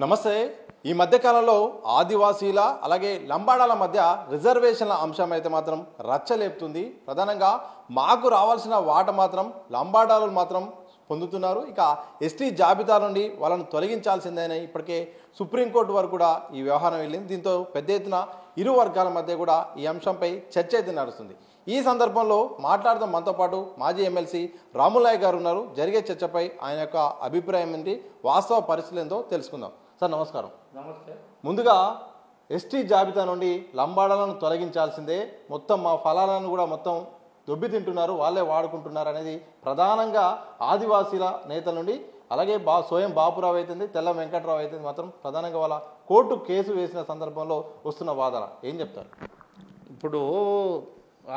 నమస్తే. ఈ మధ్య కాలంలో ఆదివాసీల అలాగే లంబాడాల మధ్య రిజర్వేషన్ల అంశం అయితే మాత్రం రచ్చలేపుతుంది. ప్రధానంగా మాకు రావాల్సిన వాట మాత్రం లంబాడాలు మాత్రం పొందుతున్నారు. ఇక ఎస్టీ జాబితా నుండి వాళ్ళను తొలగించాల్సిందేనని ఇప్పటికే సుప్రీంకోర్టు వరకు కూడా ఈ వ్యవహారం వెళ్ళింది. దీంతో పెద్ద ఎత్తున ఇరు వర్గాల మధ్య కూడా ఈ అంశంపై చర్చ అయితే నడుస్తుంది. ఈ సందర్భంలో మాట్లాడదాం మనతో పాటు మాజీ ఎమ్మెల్సీ రాములయ్య గారు ఉన్నారు. జరిగే చర్చపై ఆయన యొక్క అభిప్రాయం ఏంటి, వాస్తవ పరిస్థితులు ఏందో తెలుసుకుందాం. సార్ నమస్కారం. నమస్తే. ముందుగా ఎస్టీ జాబితా నుండి లంబాడాలను తొలగించాల్సిందే, మొత్తం మా ఫలాలను కూడా మొత్తం దొబ్బి తింటున్నారు, వాళ్ళే వాడుకుంటున్నారు అనేది ప్రధానంగా ఆదివాసీల నేతల నుండి, అలాగే స్వయం బాపురావు అవుతుంది, తెల్ల వెంకట్రావు అవుతుంది మాత్రం ప్రధానంగా వాళ్ళ కోర్టు కేసు వేసిన సందర్భంలో వస్తున్న వాదన ఏం చెప్తారు? ఇప్పుడు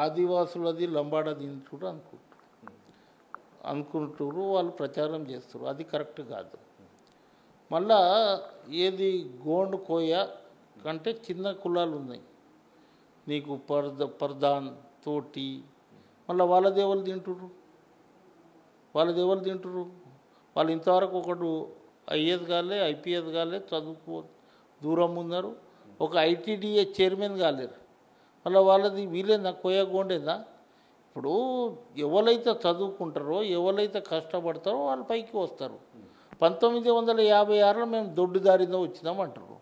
ఆదివాసులది లంబాడది కూడా అనుకుంటారు, వాళ్ళు ప్రచారం చేస్తారు. అది కరెక్ట్ కాదు. మళ్ళా ఏది గోండ్ కోయ కంటే చిన్న కులాలు ఉన్నాయి, నీకు పర్దాన్ తోటి, మళ్ళీ వాళ్ళది ఎవరు తింటురు? వాళ్ళు ఇంతవరకు ఒకడు ఐఏఎస్ కాలే, ఐపీఎస్ కాలే, చదువుకో దూరం ఉన్నారు, ఒక ఐటీడీఏ చైర్మన్ కాలేరు. మళ్ళీ వాళ్ళది వీలేదా? కోయ గోండేదా? ఇప్పుడు ఎవరైతే చదువుకుంటారో, ఎవరైతే కష్టపడతారో వాళ్ళు పైకి వస్తారు. 1956లో మేము దొడ్డుదారిలో వచ్చినామంటారు.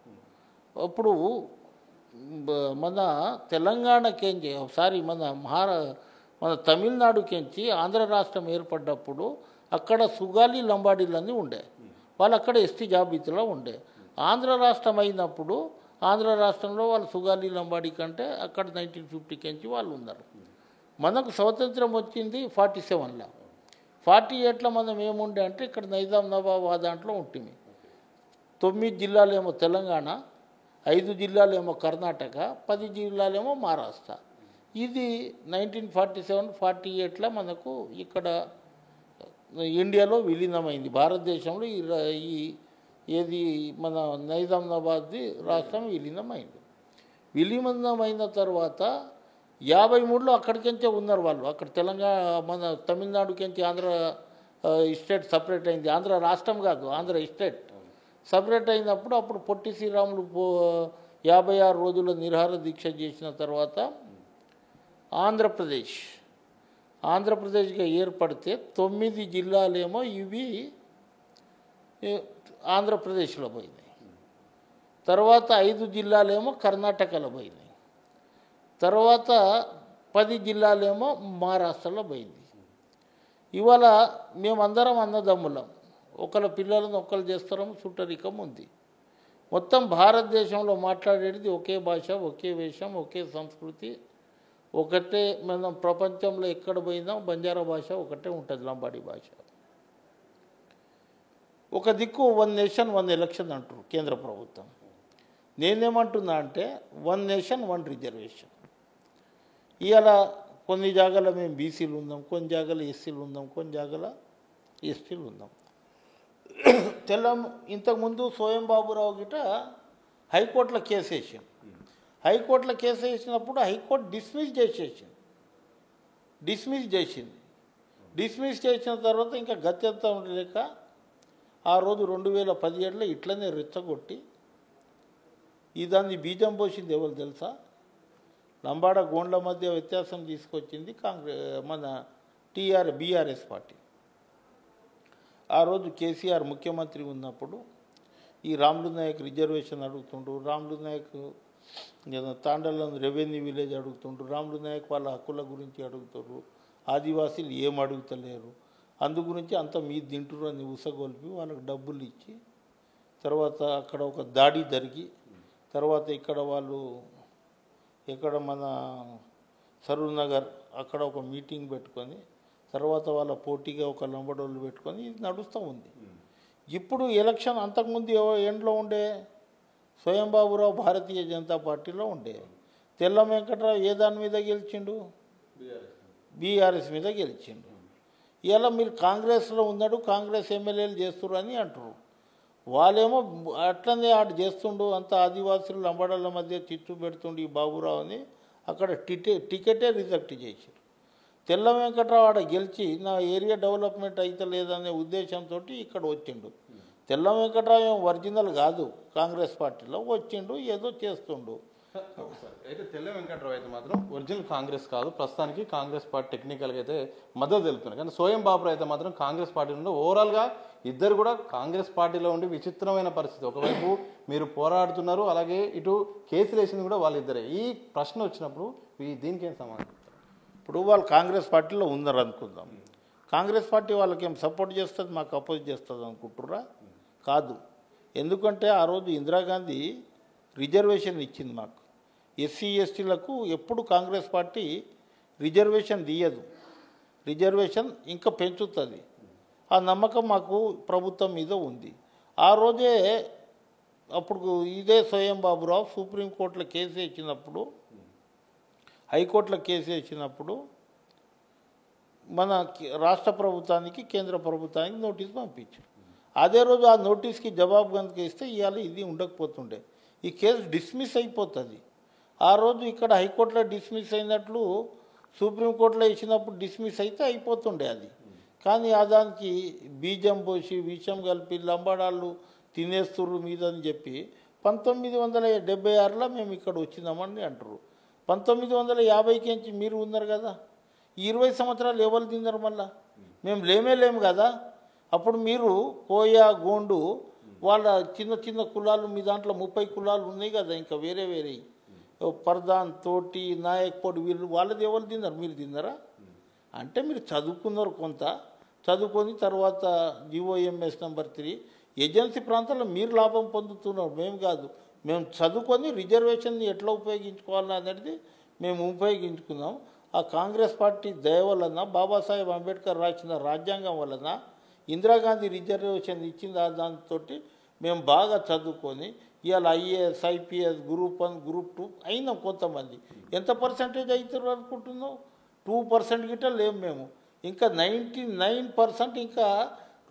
అప్పుడు మన తెలంగాణకేంచి మన తమిళనాడుకేంచి ఆంధ్ర రాష్ట్రం ఏర్పడ్డప్పుడు అక్కడ సుగాలి లంబాడీలన్నీ ఉండే, వాళ్ళు అక్కడ ఎస్టీ జాబితాలో ఉండే. ఆంధ్ర రాష్ట్రం అయినప్పుడు ఆంధ్ర రాష్ట్రంలో వాళ్ళు సుగాలి లంబాడీ కంటే అక్కడ 1950కేంచి వాళ్ళు ఉన్నారు. మనకు స్వాతంత్రం వచ్చింది 47లో. 48లో మనం ఏముండే అంటే ఇక్కడ నైజాం నవాబ్ దాంట్లో ఉంటుంది. 9 జిల్లాలేమో తెలంగాణ, 5 జిల్లాలేమో కర్ణాటక, 10 జిల్లాలేమో మహారాష్ట్ర. ఇది 1947-48లో మనకు ఇక్కడ ఇండియాలో విలీనమైంది. భారతదేశంలో ఏది మన నైజాం నవాబ్ది రాష్ట్రం విలీనమైంది. విలీనమైన తర్వాత 53లో అక్కడికెంచే ఉన్నారు వాళ్ళు. అక్కడ తెలంగాణ మన తమిళనాడుకెంచి ఆంధ్ర స్టేట్ సపరేట్ అయింది. ఆంధ్ర రాష్ట్రం కాదు, ఆంధ్ర స్టేట్ సపరేట్ అయినప్పుడు అప్పుడు పొట్టి శ్రీరాములు 56 రోజుల నిరాహార దీక్ష చేసిన తర్వాత ఆంధ్రప్రదేశ్గా ఏర్పడితే 9 జిల్లాలేమో ఇవి ఆంధ్రప్రదేశ్లో పోయినాయి. తర్వాత 5 జిల్లాలేమో కర్ణాటకలో పోయినాయి. తర్వాత 10 జిల్లాలేమో మహారాష్ట్రలో పోయింది. ఇవాళ మేమందరం అన్నదమ్ములం, ఒకళ్ళ పిల్లలను ఒకళ్ళు చేస్తాం, చుట్టరికం ఉంది. మొత్తం భారతదేశంలో మాట్లాడేది ఒకే భాష, ఒకే వేషం, ఒకే సంస్కృతి, ఒకటే. మనం ప్రపంచంలో ఎక్కడ పోయినా బంజారా భాష ఒకటే ఉంటుంది, లంబాడీ భాష. ఒక దిక్కు 1 నేషన్ 1 ఎలక్షన్ అంటారు కేంద్ర ప్రభుత్వం. నేనేమంటున్నా అంటే 1 నేషన్ 1 రిజర్వేషన్. ఇవాళ కొన్ని జాగాలో మేము బీసీలు ఉందాం, కొన్ని జాగాలో ఎస్సీలు ఉందాం, కొన్ని జాగాలో ఎస్టీలు ఉందాం. ఇంతకుముందు స్వయం బాబురావు గిట హైకోర్టులో కేసు వేసాం. హైకోర్టులో కేసు వేసినప్పుడు హైకోర్టు డిస్మిస్ చేసింది. డిస్మిస్ చేసిన తర్వాత ఇంకా గత్యంతరం లేక ఆ రోజు 2017లో ఇట్లనే రెచ్చగొట్టి దాన్ని బీజం పోసింది ఎవరు తెలుసా? లంబాడ గోండ్ల మధ్య వ్యత్యాసం తీసుకొచ్చింది మన బీఆర్ఎస్ పార్టీ. ఆ రోజు కేసీఆర్ ముఖ్యమంత్రి ఉన్నప్పుడు ఈ రాములు నాయక్ రిజర్వేషన్ అడుగుతుండ్రు, రాములు నాయక్ తాండలో రెవెన్యూ విలేజ్ అడుగుతుండ్రు, రాములు నాయక్ వాళ్ళ హక్కుల గురించి అడుగుతారు, ఆదివాసీలు ఏం అడుగుతలేరు, అందు గురించి అంత మీరు తింటురు అని ఉసగొల్పి వాళ్ళకి డబ్బులు ఇచ్చి, తర్వాత అక్కడ ఒక దాడి జరిగి, తర్వాత ఇక్కడ మన సరూర్ నగర్ అక్కడ ఒక మీటింగ్ పెట్టుకొని, తర్వాత వాళ్ళ పోటీగా ఒక లంబడోళ్ళు పెట్టుకొని ఇది నడుస్తూ ఉంది. ఇప్పుడు ఎలక్షన్ అంతకుముందు ఎండ్లో ఉండే స్వయం బాబురావు భారతీయ జనతా పార్టీలో ఉండే, తెల్ల వెంకట్రావు ఏ దాని మీద గెలిచిండు? బీఆర్ఎస్ మీద గెలిచిండు. ఇలా మీరు కాంగ్రెస్లో ఉన్నాడు, కాంగ్రెస్ ఎమ్మెల్యేలు చేస్తున్నారు అని అంటారు. వాళ్ళేమో అట్లనే ఆడు చేస్తుండు, అంత ఆదివాసులు లంబాడాల మధ్య చిచ్చు పెడుతుండు ఈ బాబురావు అని అక్కడ టికెటే రిజెక్ట్ చేశారు. తెల్ల వెంకట్రావు ఆడ గెలిచి నా ఏరియా డెవలప్మెంట్ అయితే లేదనే ఉద్దేశంతో ఇక్కడ వచ్చిండు. తెల్ల వెంకట్రావు ఏం ఒరిజినల్ కాదు, కాంగ్రెస్ పార్టీలో వచ్చిండు, ఏదో చేస్తుండు. అయితే తెల్ల వెంకట్రావు అయితే మాత్రం ఒరిజినల్ కాంగ్రెస్ కాదు, ప్రస్తుతానికి కాంగ్రెస్ పార్టీ టెక్నికల్గా అయితే మద్దతు తెలుపుతున్నారు. కానీ సోయం బాబు అయితే మాత్రం కాంగ్రెస్ పార్టీ నుండి ఓవరాల్గా ఇద్దరు కూడా కాంగ్రెస్ పార్టీలో ఉండి విచిత్రమైన పరిస్థితి. ఒకవైపు మీరు పోరాడుతున్నారు, అలాగే ఇటు కేసులు వేసింది కూడా వాళ్ళిద్దరే. ఈ ప్రశ్న వచ్చినప్పుడు దీనికి ఏం సమాధానం? ఇప్పుడు వాళ్ళు కాంగ్రెస్ పార్టీలో ఉన్నారు అనుకుందాం, కాంగ్రెస్ పార్టీ వాళ్ళకి ఏం సపోర్ట్ చేస్తుంది, మాకు అపోజ్ చేస్తుంది అనుకుంటుర్రా? కాదు. ఎందుకంటే ఆ రోజు ఇందిరాగాంధీ రిజర్వేషన్ ఇచ్చింది మాకు. ఎస్సీ ఎస్టీలకు ఎప్పుడు కాంగ్రెస్ పార్టీ రిజర్వేషన్ తీయదు, రిజర్వేషన్ ఇంకా పెంచుతుంది. ఆ నమ్మకం మాకు ప్రభుత్వం మీద ఉంది. ఆ రోజే అప్పుడు ఇదే స్వయం బాబురావు సుప్రీంకోర్టులో కేసు ఇచ్చినప్పుడు, హైకోర్టులో కేసు ఇచ్చినప్పుడు మన రాష్ట్ర ప్రభుత్వానికి కేంద్ర ప్రభుత్వానికి నోటీస్ పంపించారు. అదే రోజు ఆ నోటీస్కి జవాబు కనుక ఇస్తే ఇవాళ ఇది ఉండకపోతుండే, ఈ కేసు డిస్మిస్ అయిపోతుంది. ఆ రోజు ఇక్కడ హైకోర్టులో డిస్మిస్ అయినట్లు సుప్రీంకోర్టులో ఇచ్చినప్పుడు డిస్మిస్ అయితే అయిపోతుండే అది. కానీ దానికి బీజం పోసి విషం కలిపి లంబాడాళ్ళు తినేస్తుర్రు మీద అని చెప్పి 1976లో మేము ఇక్కడ వచ్చినామని అంటారు. 1950కి మీరు ఉన్నారు కదా, 20 సంవత్సరాలు ఎవరు తిన్నారు? మళ్ళా మేము లేము కదా. అప్పుడు మీరు కోయా గోండు వాళ్ళ చిన్న చిన్న కులాలు, మీ దాంట్లో 30 కులాలు ఉన్నాయి కదా, ఇంకా వేరే వేరే పర్దాన్, తోటి, నాయక్ పొడి, వీళ్ళు వాళ్ళది ఎవరు తిన్నారు? మీరు తిన్నారా? అంటే మీరు చదువుకున్నారు, కొంత చదువుకొని తర్వాత GOMS నెంబర్ 3 ఏజెన్సీ ప్రాంతాల్లో మీరు లాభం పొందుతున్నారు, మేము కాదు. మేము చదువుకొని రిజర్వేషన్ని ఎట్లా ఉపయోగించుకోవాలని అనేది మేము ఉపయోగించుకున్నాం. ఆ కాంగ్రెస్ పార్టీ దయ వలన, బాబాసాహెబ్ అంబేద్కర్ రాసిన రాజ్యాంగం వలన, ఇందిరాగాంధీ రిజర్వేషన్ ఇచ్చిన దాంతో మేము బాగా చదువుకొని ఇవాళ IAS, IPS, గ్రూప్ 1, గ్రూప్ 2 అయినాం. కొంతమంది ఎంత పర్సెంటేజ్ అవుతారు అనుకుంటున్నావు? 2% గిట్ట లేము మేము. ఇంకా 99% ఇంకా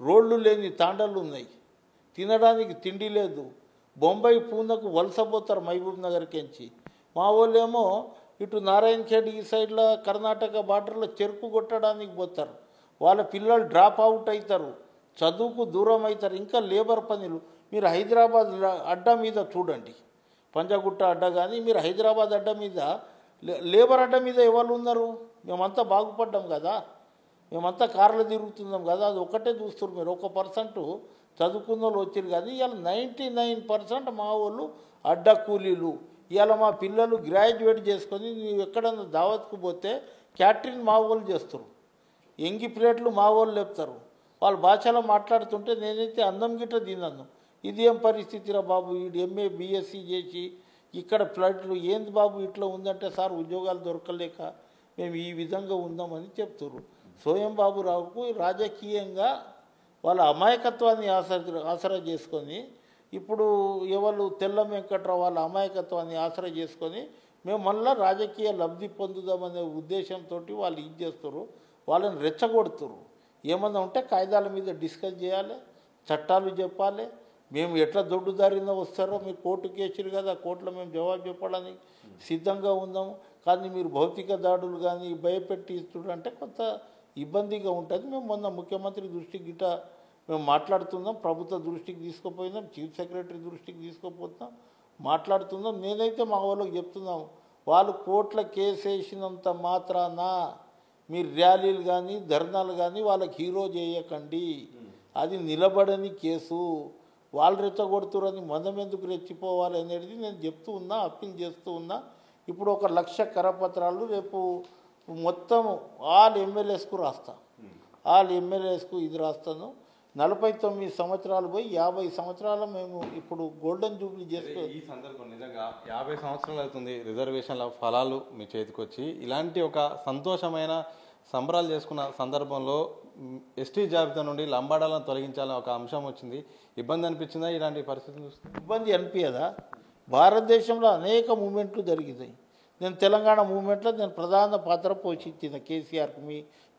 రోడ్లు లేని తాండాలు ఉన్నాయి, తినడానికి తిండి లేదు. బొంబాయి, పూనకు వలసపోతారు మహబూబ్ నగర్కించి. మా వాళ్ళేమో ఇటు నారాయణఖేడ్ ఈ సైడ్లో కర్ణాటక బార్డర్లో చెరుకు కొట్టడానికి పోతారు. వాళ్ళ పిల్లలు డ్రాప్ అవుట్ అవుతారు, చదువుకు దూరం అవుతారు. ఇంకా లేబర్ పనులు మీరు హైదరాబాద్ అడ్డా మీద చూడండి, పంజాగుట్ట అడ్డా, కానీ మీరు హైదరాబాద్ అడ్డా మీద లేబర్ అడ్డా మీద ఎవరు ఉన్నారు? మేమంతా బాగుపడ్డాం కదా, మేమంతా కార్లు తిరుగుతున్నాం కదా, అది ఒకటే చూస్తున్నారు మీరు. 1% చదువుకున్న వాళ్ళు వచ్చారు. కానీ ఇవాళ 99% మా వాళ్ళు అడ్డా కూలీలు. ఇవాళ మా పిల్లలు గ్రాడ్యుయేట్ చేసుకొని నువ్వు ఎక్కడన్నా దావత్కు పోతే క్యాటరింగ్ మా వాళ్ళు చేస్తారు, ఎంగి ప్లేట్లు మా వాళ్ళు లేపుతారు. వాళ్ళ భాషలో మాట్లాడుతుంటే నేనైతే అన్నం గిట్ట తిన్నాను. ఇది ఏం పరిస్థితిరా బాబు, వీడు MA BSc చేసి ఇక్కడ ఫ్లైట్లు ఏంది బాబు ఇట్లా ఉందంటే, సార్ ఉద్యోగాలు దొరకలేక మేము ఈ విధంగా ఉందామని చెప్తారు. సోయం బాబురావుకు రాజకీయంగా వాళ్ళ అమాయకత్వాన్ని ఆసరా చేసుకొని, ఇప్పుడు ఎవరు తెల్ల వెంకట్రావు వాళ్ళ అమాయకత్వాన్ని ఆసరా చేసుకొని మేము మళ్ళీ రాజకీయ లబ్ధి పొందుదామనే ఉద్దేశంతో వాళ్ళు ఇది చేస్తారు, వాళ్ళని రెచ్చగొడుతున్నారు. ఏమన్నా ఉంటే కాయిదాల మీద డిస్కస్ చేయాలి, చట్టాలు చెప్పాలి. మేము ఎట్లా దొడ్డుదారిన వస్తారో మీరు కోర్టు కేసులు కదా, కోర్టులో మేము జవాబు చెప్పడానికి సిద్ధంగా ఉన్నాము. కానీ మీరు భౌతిక దాడులు కానీ భయపెట్టి ఇస్తుంటే కొంత ఇబ్బందిగా ఉంటుంది. మేము మొన్న ముఖ్యమంత్రి దృష్టికి గిట్ట మేము మాట్లాడుతున్నాం, ప్రభుత్వ దృష్టికి తీసుకుపోయినాం, చీఫ్ సెక్రటరీ దృష్టికి తీసుకుపోతున్నాం, మాట్లాడుతున్నాం. నేనైతే మా వాళ్ళకి చెప్తున్నాం, వాళ్ళు కోర్టుల కేసు వేసినంత మాత్రాన మీరు ర్యాలీలు కానీ ధర్నాలు కానీ వాళ్ళకి హీరో చేయకండి. అది నిలబడని కేసు, వాళ్ళు రెచ్చగొడుతురని మనం ఎందుకు రెచ్చిపోవాలి అనేది నేను చెప్తూ ఉన్నా, అప్పీల్ చేస్తూ ఉన్నా. ఇప్పుడు 1,00,000 కరపత్రాలు రేపు మొత్తం ఆల్ ఎమ్మెల్యేస్కు రాస్తా, ఆల్ ఎమ్మెల్యేస్కు ఇది రాస్తాను. 49 సంవత్సరాలు పోయి 50 సంవత్సరాలు మేము ఇప్పుడు గోల్డెన్ జూబ్లీ చేసుకో. ఈ సందర్భం నిజంగా 50 సంవత్సరాలు అవుతుంది రిజర్వేషన్ల ఫలాలు మీ చేతికి వచ్చి. ఇలాంటి ఒక సంతోషమైన సంబరాలు చేసుకున్న సందర్భంలో ఎస్టీ జాబితా నుండి లంబాడాలను తొలగించాలని ఒక అంశం వచ్చింది. ఇబ్బంది అనిపించిందా ఇలాంటి పరిస్థితిని చూస్తే? ఇబ్బంది అనిపించదా? భారతదేశంలో అనేక మూమెంట్లు జరిగినాయి. నేను తెలంగాణ మూమెంట్లో నేను ప్రధాన పాత్ర పోషించిన కేసీఆర్కి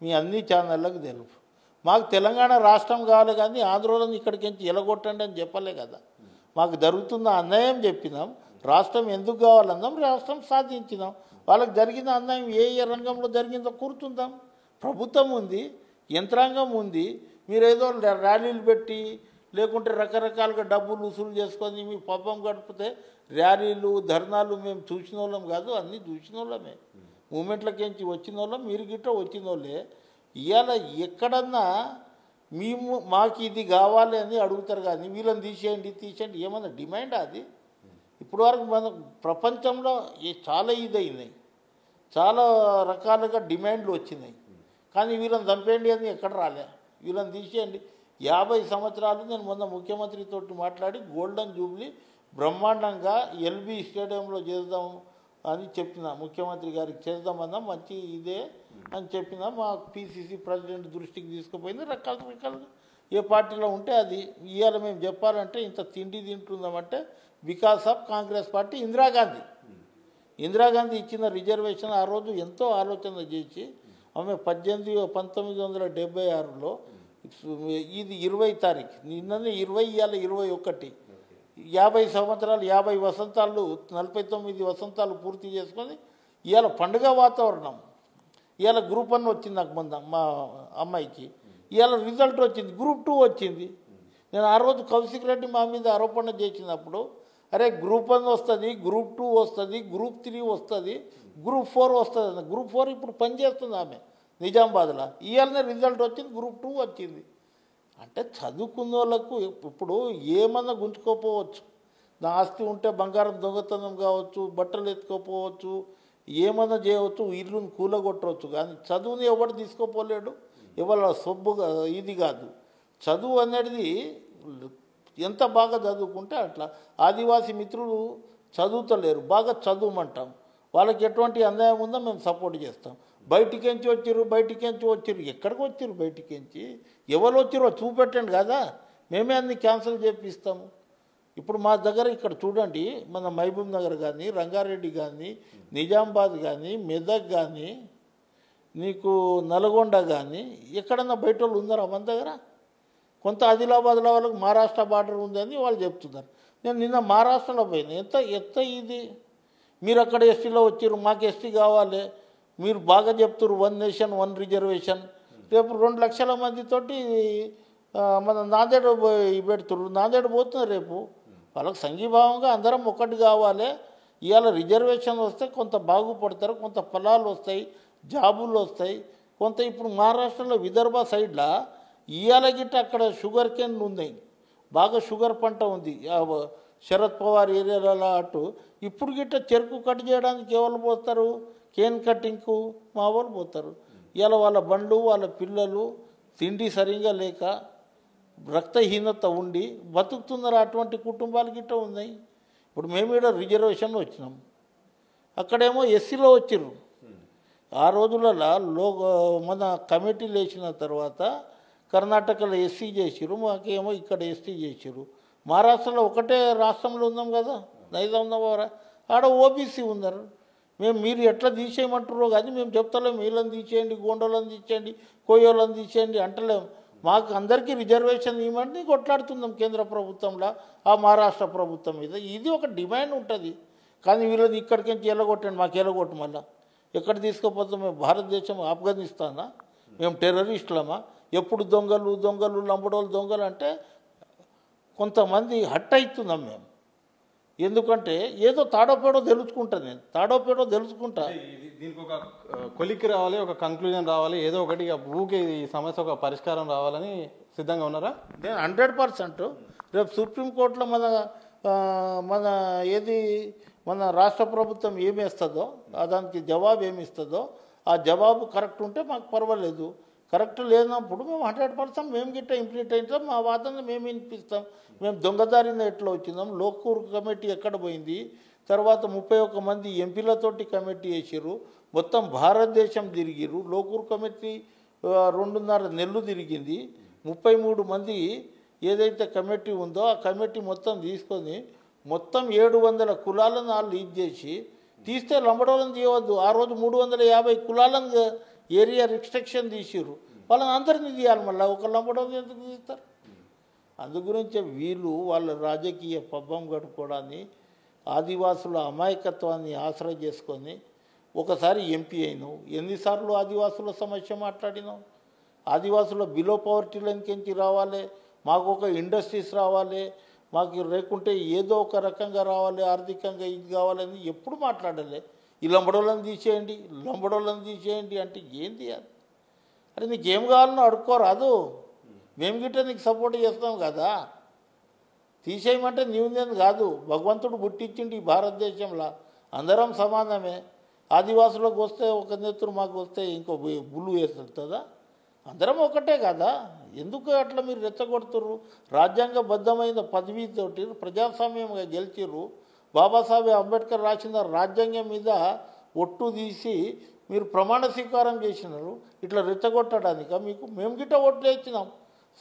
మీ అన్ని ఛానళ్ళకు తెలుసు. మాకు తెలంగాణ రాష్ట్రం కావాలి కానీ ఆంధ్రలో ఇక్కడికి ఎలగొట్టండి అని చెప్పలే కదా. మాకు జరుగుతున్న అన్యాయం చెప్పినాం, రాష్ట్రం ఎందుకు కావాలన్నాం, రాష్ట్రం సాధించినాం. వాళ్ళకి జరిగిన అన్యాయం ఏ రంగంలో జరిగిందో కూర్చుందాం. ప్రభుత్వం ఉంది, యంత్రాంగం ఉంది. మీరేదో ర్యాలీలు పెట్టి లేకుంటే రకరకాలుగా డబ్బులు వసూలు చేసుకొని మీ పబ్బం గడిపితే ర్యాలీలు ధర్నాలు మేము చూసిన వాళ్ళం కాదు, అన్నీ చూసిన వాళ్ళమే. మూమెంట్లకించి వచ్చిన వాళ్ళం, మీరు గిట్ట వచ్చిన వాళ్ళే. ఇవాళ ఎక్కడన్నా మేము మాకు ఇది కావాలి అని అడుగుతారు కానీ వీళ్ళని తీసేయండి ఏమన్నా డిమాండ్ అది? ఇప్పుడు వరకు మన ప్రపంచంలో చాలా ఇదైనాయి, చాలా రకాలుగా డిమాండ్లు వచ్చినాయి. కానీ వీళ్ళని చంపేయండి అని ఎక్కడ రాలే. వీళ్ళని తీసేయండి. 50 సంవత్సరాలు నేను మొన్న ముఖ్యమంత్రితో మాట్లాడి గోల్డెన్ జూబ్లీ బ్రహ్మాండంగా ఎల్బీ స్టేడియంలో చేద్దాం అని చెప్పిన, ముఖ్యమంత్రి గారికి చేద్దామన్నా మంచి ఇదే అని చెప్పిన. మా పిసిసి ప్రెసిడెంట్ దృష్టికి తీసుకుపోయింది. రకాలుగా ఏ పార్టీలో ఉంటే అది. ఇవాళ మేము చెప్పాలంటే ఇంత తిండి తింటుందామంటే because of Congress party. Indira Gandhi ఇచ్చిన రిజర్వేషన్ ఆ రోజు ఎంతో ఆలోచన చేసి ఆమె 1976లో ఇది 20 తారీఖు, నిన్ననే 20, ఇవాళ 21, 50 సంవత్సరాలు 50 వసంతాలు 49 వసంతాలు పూర్తి చేసుకొని ఇవాళ పండుగ వాతావరణం. ఇవాళ గ్రూప్ 1 వచ్చింది నాకు మొన్న మా అమ్మాయికి. ఇవాళ రిజల్ట్ వచ్చింది, గ్రూప్ 2 వచ్చింది. నేను ఆ రోజు కౌశిక్ రెడ్డి మా మీద ఆరోపణ చేసినప్పుడు, అరే గ్రూప్ 1 వస్తుంది, గ్రూప్ 2 వస్తుంది, గ్రూప్ 3 వస్తుంది, గ్రూప్ 4 వస్తుంది. గ్రూప్ 4 ఇప్పుడు పనిచేస్తుంది ఆమె నిజామాబాద్లో. ఇవాళనే రిజల్ట్ వచ్చింది, గ్రూప్ 2 వచ్చింది. అంటే చదువుకున్న వాళ్ళకు ఇప్పుడు ఏమన్నా గుంజుకోపోవచ్చు. నా ఆస్తి ఉంటే బంగారం దొంగతనం కావచ్చు, బట్టలు ఎత్తుకోపోవచ్చు, ఏమన్నా చేయవచ్చు, ఇల్లుని కూలగొట్టవచ్చు. కానీ చదువుని ఎవడు తీసుకోపోలేడు, ఎవరి సొబ్బుగా ఇది కాదు. చదువు అనేది ఎంత బాగా చదువుకుంటే అట్లా. ఆదివాసీ మిత్రులు చదువుతలేరు, బాగా చదువుమంటాం. వాళ్ళకి ఎటువంటి అన్యాయం ఉందో మేము సపోర్ట్ చేస్తాం. బయటికించి వచ్చిర్రు ఎక్కడికి వచ్చిర్రు? బయటికించి ఎవరు వచ్చిరో చూపెట్టండి కదా, మేమే అన్ని క్యాన్సిల్ చేపిస్తాము. ఇప్పుడు మా దగ్గర ఇక్కడ చూడండి, మన మహబూబ్ నగర్ కానీ, రంగారెడ్డి కానీ, నిజామాబాద్ కానీ, మెదక్ కానీ, నీకు నల్గొండ కానీ ఎక్కడన్నా బయట వాళ్ళు ఉన్నారా మన దగ్గర? కొంత ఆదిలాబాద్లో వాళ్ళకి మహారాష్ట్ర బార్డర్ ఉందని వాళ్ళు చెప్తున్నారు. నేను నిన్న మహారాష్ట్రలో పోయినా, ఎంత ఇది మీరు అక్కడ ఎస్టీలో వచ్చారు, మాకు ఎస్టీ కావాలి, మీరు బాగా చెప్తారు 1 నేషన్ 1 రిజర్వేషన్. రేపు 2 లక్షల మందితోటి మన నాందేడు పెడుతున్నారు, నాందేడు పోతున్నారు రేపు. వాళ్ళకి సంఘీభావంగా అందరం ఒకటి కావాలి. ఇవాళ రిజర్వేషన్ వస్తే కొంత బాగుపడతారు, కొంత ఫలాలు వస్తాయి, జాబులు వస్తాయి. కొంత ఇప్పుడు మహారాష్ట్రలో విదర్భ సైడ్లో ఇవాళ గిట్ట అక్కడ షుగర్ కేన్ ఉన్నాయి, బాగా షుగర్ పంట ఉంది శరద్ పవార్ ఏరియాలలో అటు. ఇప్పుడు గిట్ట చెరుకు కట్ చేయడానికి ఎవరు పోతారు? కేన్ కటింగ్కు మా వాళ్ళు పోతారు. ఇవాళ వాళ్ళ బండ్లు, వాళ్ళ పిల్లలు తిండి సరిగా లేక రక్తహీనత ఉండి బతుకుతున్నారు. అటువంటి కుటుంబాలు గిట్ట ఉన్నాయి. ఇప్పుడు మేము ఇక్కడ రిజర్వేషన్లో వచ్చినాం, అక్కడేమో ఎస్సీలో వచ్చిర్రు. ఆ రోజులలో మన కమిటీలు వేసిన తర్వాత కర్ణాటకలో ఎస్సీ చేసిర్రు, మాకేమో ఇక్కడ ఎస్టీ చేసిర్రు. మహారాష్ట్రలో ఒకటే రాష్ట్రంలో ఉన్నాం కదా, నైజాంనగర్, ఆడ ఓబీసీ ఉన్నారు. మీరు ఎట్లా తీసేయమంటారో కానీ మేము చెప్తలేము, వీళ్ళని తీసేయండి, గోండోళ్ళని తీసేయండి, కోయోళ్ళని తీసేయండి అంటలేము. మాకు అందరికీ రిజర్వేషన్ ఇవ్వమని కొట్లాడుతున్నాం కేంద్ర ప్రభుత్వంలో, ఆ మహారాష్ట్ర ప్రభుత్వం మీద. ఇది ఒక డిమాండ్ ఉంటుంది. కానీ వీళ్ళని ఇక్కడికి ఎలగొట్టండి, మాకు ఎలగొట్టు. మళ్ళీ ఎక్కడ తీసుకుపోతాం? మేము భారతదేశం ఆఫ్ఘనిస్తానా? మేము టెర్రరిస్టులమా? ఎప్పుడు దొంగలు లంబడోళ్ళు దొంగలు అంటే కొంతమంది హట్ అవుతున్నాం మేము. ఎందుకంటే ఏదో తాడోపేడో తెలుసుకుంటాను, నేను తాడోపేడో తెలుసుకుంటా. దీనికి ఒక కొలిక్కి రావాలి, ఒక కంక్లూజన్ రావాలి, ఏదో ఒకటి ఊకే ఈ సమస్య ఒక పరిష్కారం రావాలని సిద్ధంగా ఉన్నారా? నేను 100%. రేపు సుప్రీంకోర్టులో మన ఏది మన రాష్ట్ర ప్రభుత్వం ఏమేస్తుందో దానికి జవాబు ఏమిస్తుందో ఆ జవాబు కరెక్ట్ ఉంటే మాకు పర్వాలేదు. కరెక్ట్ లేనప్పుడు మేము 100% మేము గిట్ట ఇంప్లీట్ అవుతాం, మా వాదన మేము వినిపిస్తాం. మేము దొంగదారిన ఎట్లా వచ్చినాం, లోకూర్ కమిటీ ఎక్కడ పోయింది, తర్వాత 31 మంది ఎంపీలతోటి కమిటీ వేసారు, మొత్తం భారతదేశం తిరిగిరు. లోకూర్ కమిటీ 2.5 నెలలు తిరిగింది. 33 మంది ఏదైతే కమిటీ ఉందో ఆ కమిటీ మొత్తం తీసుకొని మొత్తం 700 కులాలను వాళ్ళు ఇది చేసి తీస్తే లంబడోళ్ళని తీయవద్దు. ఆ రోజు 350 కులాలను ఏరియా రిస్ట్రిక్షన్ తీసిర్రు, వాళ్ళని అందరినీ తీయాలి. మళ్ళీ ఒక లంబడోళ్ళని ఎందుకు తీస్తారు? అందు గురించే వీళ్ళు వాళ్ళ రాజకీయ పబ్బం గడుపుకోవడాన్ని, ఆదివాసుల అమాయకత్వాన్ని ఆశ్రయ చేసుకొని ఒకసారి ఎంపీ అయినావు. ఎన్నిసార్లు ఆదివాసుల సమస్య మాట్లాడినావు? ఆదివాసుల బిలో పవర్టీ లైన్కించి రావాలి, మాకు ఒక ఇండస్ట్రీస్ రావాలి, మాకు లేకుంటే ఏదో ఒక రకంగా రావాలి, ఆర్థికంగా ఇది కావాలని ఎప్పుడు మాట్లాడలే. ఈ లంబడోళ్ళని తీసేయండి, లంబడోళ్ళని తీసేయండి అంటే ఏంది అది? అరే నీకేం కావాలనో అడుక్కోరాదు, మేము గిట్ట నీకు సపోర్ట్ చేస్తాం కదా. తీసేయమంటే నీవుందేది కాదు, భగవంతుడు పుట్టించిండి ఈ భారతదేశంలో అందరం సమానమే. ఆదివాసులకు వస్తే ఒక నెత్తురు, మాకు వస్తే ఇంకో బుల్లు వేస్తుందా? అందరం ఒకటే కదా. ఎందుకు అట్లా మీరు రెచ్చగొడుతుర్రు? రాజ్యాంగబద్ధమైన పదవితోటి ప్రజాస్వామ్యంగా గెలిచిర్రు. బాబాసాహెబ్ అంబేద్కర్ రాసిన రాజ్యాంగం మీద ఒట్టు తీసి మీరు ప్రమాణ స్వీకారం చేసినారు. ఇట్లా రెచ్చగొట్టడానిక మీకు? మేము గిట్ట ఓట్లు ఇచ్చినాం.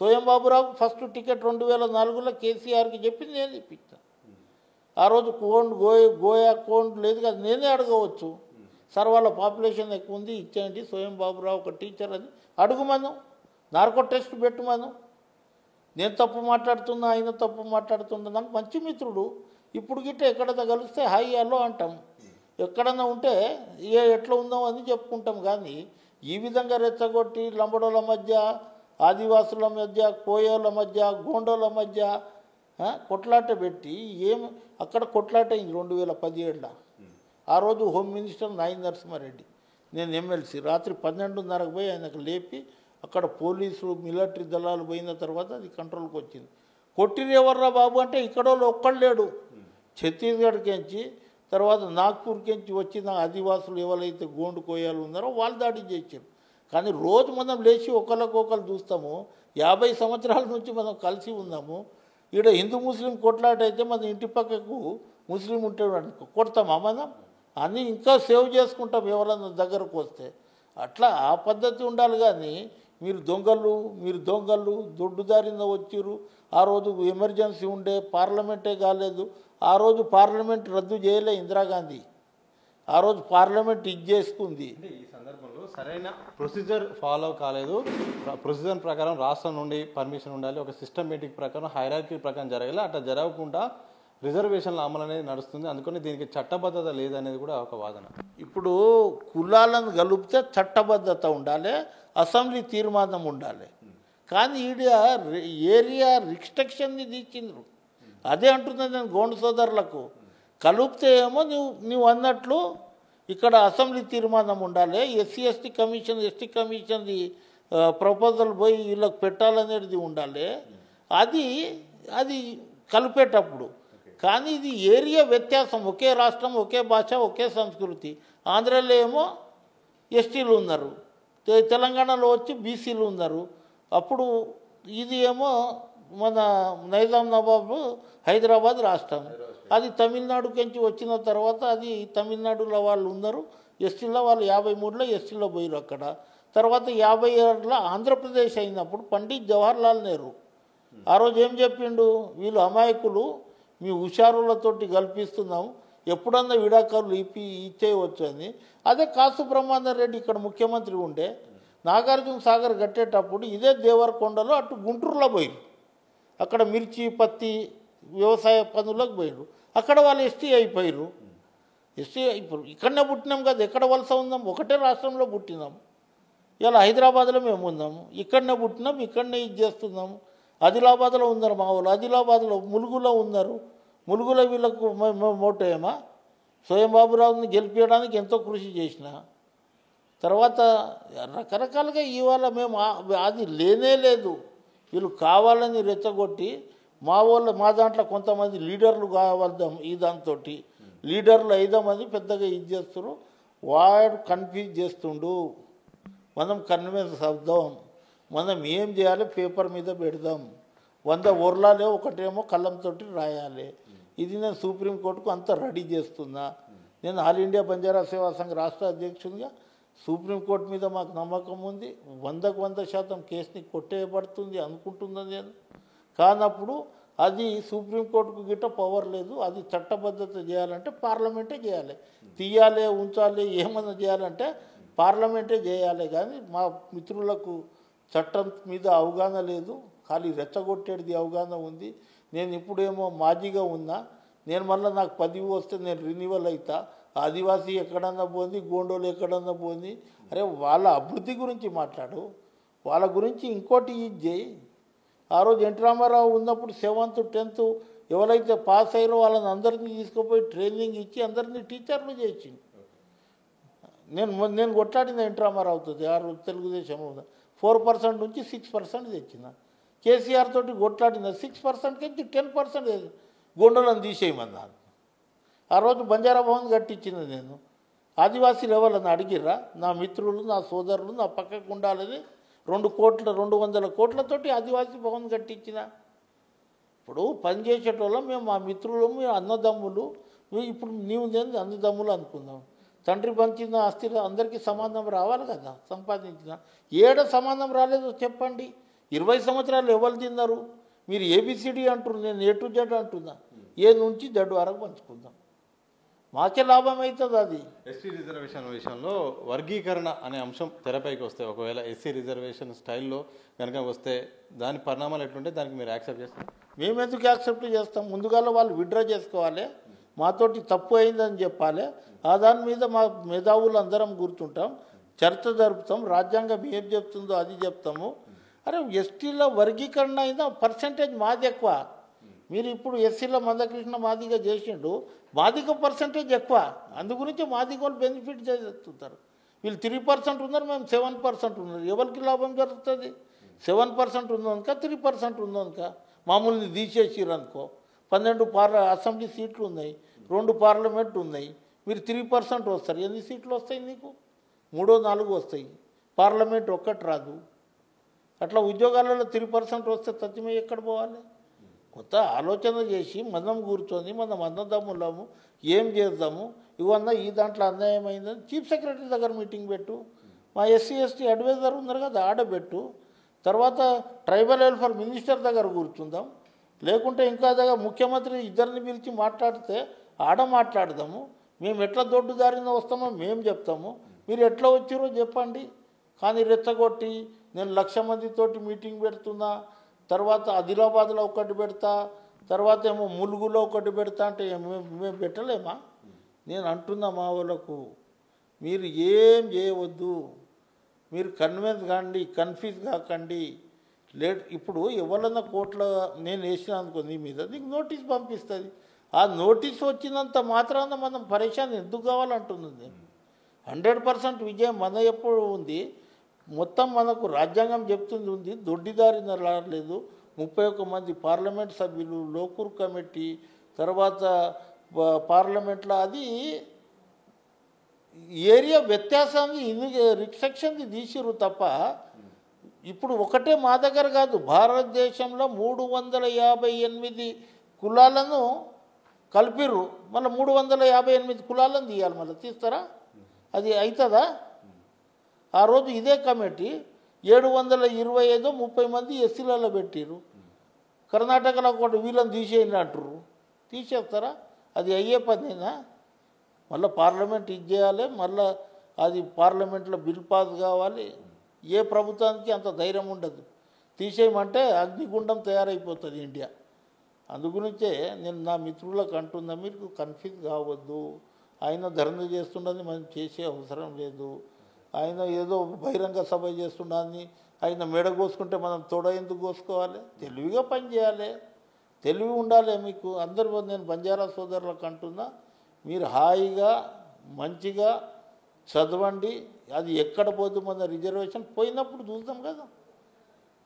స్వయం బాబురావు ఫస్ట్ టికెట్ 2004లో కేసీఆర్కి చెప్పింది నేను ఇప్పించాను. ఆ రోజు గోయా కోండ్ లేదు కదా, నేనే అడగవచ్చు. సార్ వాళ్ళ పాపులేషన్ ఎక్కువ ఉంది, ఇచ్చేయండి స్వయం బాబురావు ఒక టీచర్ అని అడుగుమను, నార్కో టెస్ట్ పెట్టుమను. నేను తప్పు మాట్లాడుతున్నా, ఆయన తప్పు మాట్లాడుతున్నా, నాకు మంచి మిత్రుడు. ఇప్పుడు గిట్ట ఎక్కడన్నా కలిస్తే హాయ్ హలో అంటాం. ఎక్కడన్నా ఉంటే ఎట్లా ఉందాం అని చెప్పుకుంటాం. కానీ ఈ విధంగా రెచ్చగొట్టి లంబడోళ్ళ మధ్య, ఆదివాసుల మధ్య, కోయోళ్ళ మధ్య, గోండోళ్ళ మధ్య కొట్లాట పెట్టి అక్కడ కొట్లాట అయింది 2017లో. ఆ రోజు హోమ్ మినిస్టర్ నాయి నరసింహారెడ్డి, నేను ఎమ్మెల్సీ. రాత్రి 12:30కు పోయి ఆయనకు లేపి అక్కడ పోలీసులు మిలిటరీ దళాలు పోయిన తర్వాత అది కంట్రోల్కి వచ్చింది. కొట్టిన ఎవర్రా బాబు అంటే ఇక్కడ వాళ్ళు ఒక్కడు లేడు. ఛత్తీస్గఢ్కించి తర్వాత నాగ్పూర్కించి వచ్చిన ఆదివాసులు ఎవరైతే గోండు కోయాలు ఉన్నారో వాళ్ళు దాడి చేశారు. కానీ రోజు మనం లేచి ఒకరికొకరు చూస్తాము. 50 సంవత్సరాల నుంచి మనం కలిసి ఉన్నాము. ఈడ హిందూ ముస్లిం కొట్లాట అయితే మన ఇంటి పక్కకు ముస్లిం ఉంటాడు అనుకో, కొడతామా మనం? అన్నీ ఇంకా సేవ్ చేసుకుంటాం ఎవరన్నా దగ్గరకు వస్తే. అట్లా ఆ పద్ధతి ఉండాలి. కానీ మీరు దొంగలు దొడ్డుదారిన వచ్చిర్రు. ఆ రోజు ఎమర్జెన్సీ ఉండే, పార్లమెంటే కాలేదు. ఆ రోజు పార్లమెంట్ రద్దు చేయలే ఇందిరాగాంధీ. ఆ రోజు పార్లమెంట్ చేసుకుంది. ఈ సందర్భంలో సరైన ప్రొసీజర్ ఫాలో కాలేదు. ప్రొసీజర్ ప్రకారం రాష్ట్రం నుండి పర్మిషన్ ఉండాలి, ఒక సిస్టమేటిక్ ప్రకారం హైరార్కీ ప్రకారం జరగాలి. అట్లా జరగకుండా రిజర్వేషన్ల అమలు అనేది నడుస్తుంది. అందుకని దీనికి చట్టబద్ధత లేదనేది కూడా ఒక వాదన. ఇప్పుడు కులాలను కలిపితే చట్టబద్ధత ఉండాలి, అసెంబ్లీ తీర్మానం ఉండాలి. కానీ ఏరియా రిస్ట్రిక్షన్ని తీసిండ్రు. అదే అంటున్నాను నేను గోండు సోదరులకు. కలిపితే ఏమో నువ్వు అన్నట్లు ఇక్కడ అసెంబ్లీ తీర్మానం ఉండాలి. ఎస్సీ ఎస్టీ కమిషన్ది ప్రపోజల్ పోయి వీళ్ళకి పెట్టాలనేది ఉండాలి. అది కలిపేటప్పుడు. కానీ ఇది ఏరియా వ్యత్యాసం. ఒకే రాష్ట్రం, ఒకే భాష, ఒకే సంస్కృతి. ఆంధ్రాలో ఏమో ఎస్టీలు ఉన్నారు, తెలంగాణలో వచ్చి బీసీలు ఉన్నారు. అప్పుడు ఇది ఏమో మన నైజాం నవాబు హైదరాబాద్ రాష్ట్రం. అది తమిళనాడుకించి వచ్చిన తర్వాత అది తమిళనాడులో వాళ్ళు ఉన్నారు ఎస్టీలో, వాళ్ళు 53లో ఎస్టీలో పోయారు అక్కడ. తర్వాత 57లో ఆంధ్రప్రదేశ్ అయినప్పుడు పండిత్ జవహర్లాల్ నెహ్రూ ఆ రోజు ఏం చెప్పిండు? వీళ్ళు అమాయకులు, మీ హుషారులతోటి కల్పిస్తున్నాం, ఎప్పుడన్నా విడాకులు ఇచ్చేయవచ్చు అని. అదే కాసు బ్రహ్మానంద రెడ్డి ఇక్కడ ముఖ్యమంత్రి ఉండే, నాగార్జున సాగర్ కట్టేటప్పుడు ఇదే దేవరకొండలో అటు గుంటూరులో పోయారు. అక్కడ మిర్చి, పత్తి, వ్యవసాయ పనులకు పోయారు. అక్కడ వాళ్ళు ఎస్టీ అయిపోయారు. ఇక్కడనే పుట్టినాం కదా, ఎక్కడ వలస ఉందాం? ఒకటే రాష్ట్రంలో పుట్టినాం. ఇలా హైదరాబాద్లో మేము ఉన్నాము, ఇక్కడనే పుట్టినాం, ఇక్కడనే ఇది చేస్తున్నాము. ఆదిలాబాద్లో ఉన్నారు మా వాళ్ళు, ఆదిలాబాద్లో ములుగులో ఉన్నారు. ములుగులో వీళ్ళకు మోటో ఏమా? స్వయం బాబురావుని గెలిపించడానికి ఎంతో కృషి చేసిన తర్వాత రకరకాలుగా ఇవాళ మేము అది లేనే లేదు. వీళ్ళు కావాలని రెచ్చగొట్టి మా దాంట్లో కొంతమంది లీడర్లు కావద్దాం, ఈ దాంతో లీడర్లు 5 మంది పెద్దగా ఇది చేస్తారు. వాడు కన్ఫ్యూజ్ చేస్తుండు. మనం కన్విన్స్ అవుదాం, మనం ఏం చేయాలి పేపర్ మీద పెడదాం. 100 ఊర్లాలే ఒకటేమో కళ్ళంతో రాయాలి. ఇది నేను సుప్రీంకోర్టుకు అంతా రెడీ చేస్తున్నా. నేను ఆల్ ఇండియా బంజారా సేవా సంఘ రాష్ట్ర అధ్యక్షునిగా సుప్రీంకోర్టు మీద మాకు నమ్మకం ఉంది. 100కు 100% కేసుని కొట్టేయబడుతుంది అనుకుంటున్నాను నేను. కానప్పుడు అది సుప్రీంకోర్టుకు గిట్ట పవర్ లేదు. అది చట్టబద్ధత చేయాలంటే పార్లమెంటే చేయాలి. తీయాలి, ఉంచాలి, ఏమన్నా చేయాలంటే పార్లమెంటే చేయాలి. కానీ మా మిత్రులకు చట్టం మీద అవగాహన లేదు, ఖాళీ రెచ్చగొట్టేది అవగాహన ఉంది. నేను ఇప్పుడేమో మాజీగా ఉన్నా, నేను మళ్ళీ నాకు పదవి వస్తే నేను రిన్యూవల్ అవుతా. ఆదివాసీ ఎక్కడన్నా పోంది, గోండోలు ఎక్కడన్నా పోంది. అరే వాళ్ళ అభివృద్ధి గురించి మాట్లాడు, వాళ్ళ గురించి ఇంకోటి ఇది చేయి. ఆ రోజు ఎన్టీ రామారావు ఉన్నప్పుడు 7th 10th ఎవరైతే పాస్ అయ్యారో వాళ్ళని అందరినీ తీసుకుపోయి ట్రైనింగ్ ఇచ్చి అందరినీ టీచర్లు చేసింది. నేను కొట్లాడిన ఎన్టీ రామారావుతో ఆ రోజు తెలుగుదేశంలో 4% నుంచి 6% తెచ్చిన. కేసీఆర్ తోటి కొట్లాడిన 6% నుంచి 10% గొండలను తీసేయమన్నాను. ఆ రోజు బంజారా భవన్ కట్టించింది నేను. ఆదివాసీలు ఎవరన్నా అడిగిర్రా? నా మిత్రులు, నా సోదరులు నా పక్కకు ఉండాలని 200 కోట్లతోటి ఆదివాసీ భవన్ కట్టించిన. ఇప్పుడు పనిచేసేటోళ్ళం మేము, మా మిత్రులు, మేము అన్నదమ్ములు. ఇప్పుడు నీవు నేను అన్నదమ్ములు అనుకుందాం. తండ్రి పంచిన ఆస్తిలో అందరికీ సమానం రావాలి కదా. సంపాదించిన ఏడ సమానం రాలేదో చెప్పండి. 20 సంవత్సరాలు ఎవరు తిన్నారు? మీరు ABCD అంటారు, నేను A to Z అంటున్నా. A నుంచి Z వరకు పంచుకుందాం, మాకే లాభం అవుతుంది. అది ఎస్సీ రిజర్వేషన్ విషయంలో వర్గీకరణ అనే అంశం తెరపైకి వస్తే, ఒకవేళ ఎస్సీ రిజర్వేషన్ స్టైల్లో కనుక వస్తే దాని పరిణామాలు ఎట్లుంటే దానికి మీరు యాక్సెప్ట్ చేస్తారు? మేము ఎందుకు యాక్సెప్ట్ చేస్తాం? ముందుగా వాళ్ళు విత్డ్రా చేసుకోవాలి, మాతోటి తప్పు అయిందని చెప్పాలి. ఆ దాని మీద మా మేధావులు అందరం కూర్చుంటాం, చర్చ జరుపుతాం, రాజ్యాంగం ఏం చెప్తుందో అది చెప్తాము. అరే ఎస్టీలో వర్గీకరణ అయినా పర్సంటేజ్ మాది ఎక్కువ. మీరు ఇప్పుడు ఎస్సీలో మందకృష్ణ మాదిగా చేసిండు, మాదిగ పర్సంటేజ్ ఎక్కువ. అందు గురించి మాదిగోళ్ళు బెనిఫిట్ చేస్తుంటారు. వీళ్ళు 3% ఉన్నారు, మేము 7% ఉన్నారు. ఎవరికి లాభం జరుగుతుంది? 7% ఉందనుక 3% ఉందనుక మామూలుని తీసేసిరు అనుకో. 12 అసెంబ్లీ సీట్లు ఉన్నాయి, 2 పార్లమెంట్ ఉన్నాయి. మీరు 3% వస్తారు. ఎన్ని సీట్లు వస్తాయి నీకు? 3-4 వస్తాయి. పార్లమెంట్ ఒక్కటి రాదు. అట్లా ఉద్యోగాలలో 3% వస్తే తత్వమే ఎక్కడ పోవాలి? కొత్త ఆలోచన చేసి మనం కూర్చొని మనం అన్నదమ్ములము ఏం చేద్దాము, ఇవన్నా ఈ దాంట్లో అన్యాయం అయిందని చీఫ్ సెక్రటరీ దగ్గర మీటింగ్ పెట్టు. మా SC ST అడ్వైజర్ ఉన్నారు కదా, ఆడబెట్టు. తర్వాత ట్రైబల్ వెల్ఫేర్ మినిస్టర్ దగ్గర కూర్చుందాం. లేకుంటే ఇంకా దగ్గర ముఖ్యమంత్రి ఇద్దరిని పిలిచి మాట్లాడితే ఆడ మాట్లాడదాము. మేము ఎట్లా దొడ్డుదారిన వస్తామో మేము చెప్తాము, మీరు ఎట్లా వచ్చారో చెప్పండి. కానీ రెచ్చగొట్టి నేను 1,00,000 మందితోటి మీటింగ్ పెడుతున్నా, తర్వాత ఆదిలాబాద్లో ఒకటి పెడతా, తర్వాత ఏమో ములుగులో ఒకటి పెడతా అంటే మేము పెట్టలేమా? నేను అంటున్నా మా వాళ్ళకు, మీరు ఏం చేయవద్దు, మీరు కన్విన్స్ కాండి, కన్ఫ్యూజ్ కాకండి. ఇప్పుడు ఎవరన్నా కోట్ల నేను వేసిన అనుకో నీ మీద, నీకు నోటీస్ పంపిస్తుంది. ఆ నోటీస్ వచ్చినంత మాత్రాన మనం పరేషాన్ ఎందుకు కావాలంటున్నది? 100% విజయం మన ఎప్పుడు ఉంది. మొత్తం మనకు రాజ్యాంగం చెప్తుంది ఉంది, దొడ్డిదారిన రాలేదు. 31 మంది పార్లమెంట్ సభ్యులు, లోకూర్ కమిటీ, తర్వాత పార్లమెంట్లో అది ఏరియా వ్యత్యాసాన్ని రిస్ట్రిక్షన్ది తీసిరు తప్ప. ఇప్పుడు ఒకటే మా దగ్గర కాదు, భారతదేశంలో 358 కులాలను కలిపిర్రు. మళ్ళీ 358 కులాలను తీయాలి, మళ్ళీ తీస్తారా? అది అవుతుందా? ఆ రోజు ఇదే కమిటీ 725 30 మంది ఎస్సీలలో పెట్టిరు. కర్ణాటకలో ఒకటి వీళ్ళని తీసేయండి అంటారు, తీసేస్తారా? అది అయ్యే పనేనా? మళ్ళీ పార్లమెంట్ ఇది చేయాలి, మళ్ళీ అది పార్లమెంట్లో బిల్ పాస్ కావాలి. ఏ ప్రభుత్వానికి అంత ధైర్యం ఉండదు. తీసేయమంటే అగ్నిగుండం తయారైపోతుంది ఇండియా. అందుగురించే నేను నా మిత్రులకు అంటున్నా, మీరు కన్ఫ్యూజ్ కావద్దు. ఆయన ధర్నా చేస్తుండని మనం చేసే అవసరం లేదు. ఆయన ఏదో బహిరంగ సభ చేస్తుండని ఆయన మెడ కోసుకుంటే మనం తొడ ఎందుకు కోసుకోవాలి? తెలివిగా పని చేయాలి, తెలివి ఉండాలి మీకు. అందరూ నేను బంజారా సోదరులకు అంటున్నా, మీరు హాయిగా మంచిగా చదవండి. అది ఎక్కడ పోదు మన రిజర్వేషన్ పోయినప్పుడు చూద్దాం కదా,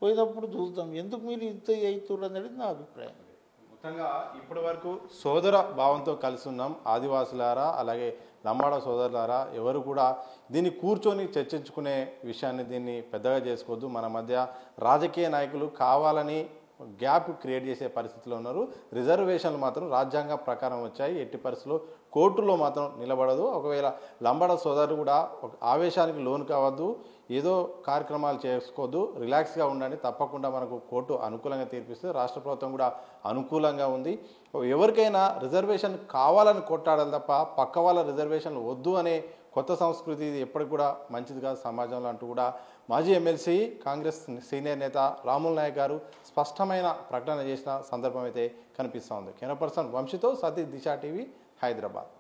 పోయినప్పుడు చూద్దాం. ఎందుకు మీరు ఇంత అవుతున్నారు అనేది నా అభిప్రాయం. మొత్తంగా ఇప్పటి వరకు సోదర భావంతో కలిసి ఉన్నాం. ఆదివాసులారా అలాగే లంబాడ సోదరులారా ఎవరు కూడా దీన్ని కూర్చొని చర్చించుకునే విషయాన్ని దీన్ని పెద్దగా చేసుకోవద్దు. మన మధ్య రాజకీయ నాయకులు కావాలని గ్యాప్ క్రియేట్ చేసే పరిస్థితిలో ఉన్నారు. రిజర్వేషన్లు మాత్రం రాజ్యాంగం ప్రకారం వచ్చాయి, ఎట్టి పరిస్థితుల్లో కోర్టులో మాత్రం నిలబడదు. ఒకవేళ లంబాడ సోదరులు కూడా ఆవేశానికి లోను కావద్దు, ఏదో కార్యక్రమాలు చేసుకోవద్దు, రిలాక్స్గా ఉండండి. తప్పకుండా మనకు కోర్టు అనుకూలంగా తీర్పిస్తే రాష్ట్ర ప్రభుత్వం కూడా అనుకూలంగా ఉంది. ఎవరికైనా రిజర్వేషన్ కావాలని కొట్టాడాలి తప్ప పక్క వాళ్ళ రిజర్వేషన్లు వద్దు అనే కొత్త సంస్కృతి ఇది ఎప్పటికి కూడా మంచిది కాదు సమాజంలో అంటూ కూడా మాజీ ఎమ్మెల్సీ కాంగ్రెస్ సీనియర్ నేత రాముల్ నాయక్ గారు స్పష్టమైన ప్రకటన చేసిన సందర్భం అయితే కనిపిస్తూ ఉంది. కెమెరా పర్సన్ వంశీతో సతీష్, దిశ టీవీ, హైదరాబాద్.